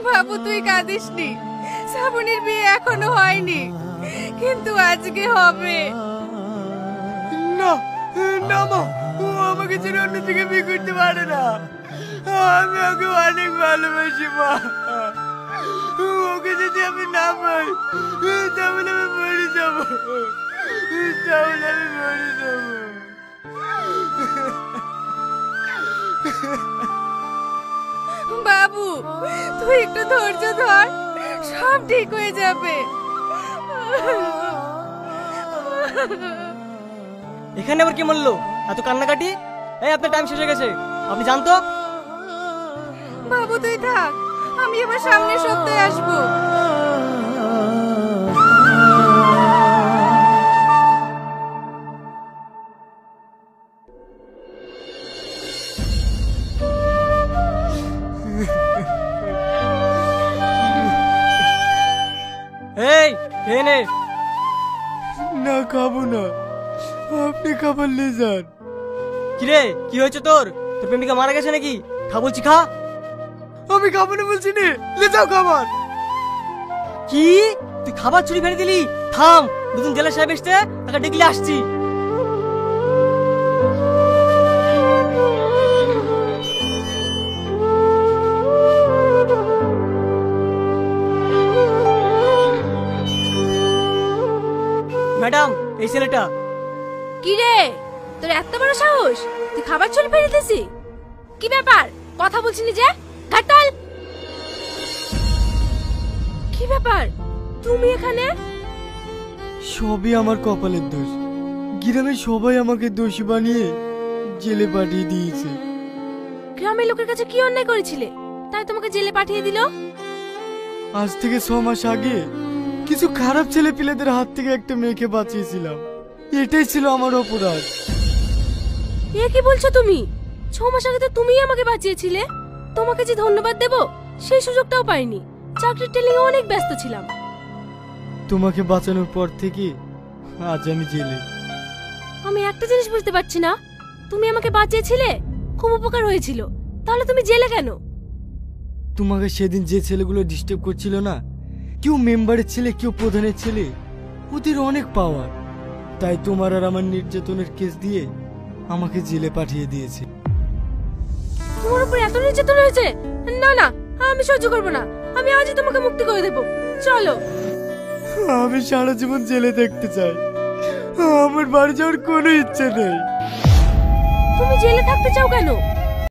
বাবু তুই কাঁদিসনি, শ্রাবণীর বিয়ে এখনো হয়নি, কিন্তু আজকে হবে। না না মা, ও আমাকে ছেড়ে অন্যদিকে বিয়ে করতে পারে না। আমি ওকে অনেক ভালোবাসি মা। ওকে যদি আমি না পাই তাহলে আমি মরে যাবো, তাহলে আমি মরে যাবো। বাবু তুই একটু ধৈর্য ধর, সব ঠিক হয়ে যাবে। এখানে আবার কি বললো? এত কান্নাকাটি? এই আপনার টাইম শেষ হয়ে গেছে, আপনি জানতো। বাবু তুই থাক, আমি এবার সামনের সপ্তাহে আসবো। এই খেয়ে নে। না খাবো না, আপনি খাবার নিয়ে যান। কিরে কি হয়েছে তোর? তোর প্রেমিকা মারা গেছে নাকি? খা বলছি খা। আমি খাবো না বলছি নে, লে যাও খাবার। কি তুই খাবার চুরি ফেলে দিলি? থাম, নতুন জেলা সাহেব এসছে, তাকে ডেকে আসছি। ম্যাডাম এই ছেলেটা। কি রে তোর এত বড় সাহস, তুই খাবার চুরি ফেলে দিয়েছিস? কি ব্যাপার, কথা বলছিলি যে? ঘাটাল, কি ব্যাপার তুমি এখানে? সবই আমার কপালের দোষ। গ্রামের সবাই আমাকে দোষী বানিয়ে জেলে পাঠিয়ে দিয়েছে। গ্রামের লোকের কাছে কি অন্যায় করেছিলে তাই তোমাকে জেলে পাঠিয়ে দিল? আজ থেকে 6 মাস আগে কিছু খারাপ ছেলে পিলেদের হাত থেকে একটা মেয়েকে বাঁচিয়েছিলাম, এটাই ছিল আমার অপরাধ। এ কি বলছো তুমি? 6 মাস আগে তো তুমিই আমাকে বাঁচিয়েছিলে। তোমাকে যে ধন্যবাদ দেব সেই সুযোগটাও পাইনি, চাকরির টেলিং অনেক ব্যস্ত ছিলাম। তোমাকে বাঁচানোর পর থেকে আজ আমি জেলে। আমি একটা জিনিস বুঝতে পারছি না, তুমি আমাকে বাঁচিয়েছিলে, খুব উপকার হয়েছিল, তাহলে তুমি জেলে কেন? তোমাকে সেদিন যে ছেলেগুলো ডিস্টার্ব করছিল না, কেউ মেম্বারের ছেলে, কেউ প্রধানের ছেলে, ওদের অনেক পাওয়ার, তাই তোমার আর আমার নির্যাতনের কেস দিয়ে আমাকে জেলে পাঠিয়ে দিয়েছে। তোমার উপর এত নির্যাতন হয়েছে? না না, আমি সহ্য করবো না, আমি আজই তোমাকে মুক্তি করে দেব। চলো। আমি সারা জীবন জেলে থাকতে চাই, আমার বাড়ি যাওয়ার কোনো ইচ্ছে নেই। তুমি জেলে থাকতে চাও কেন?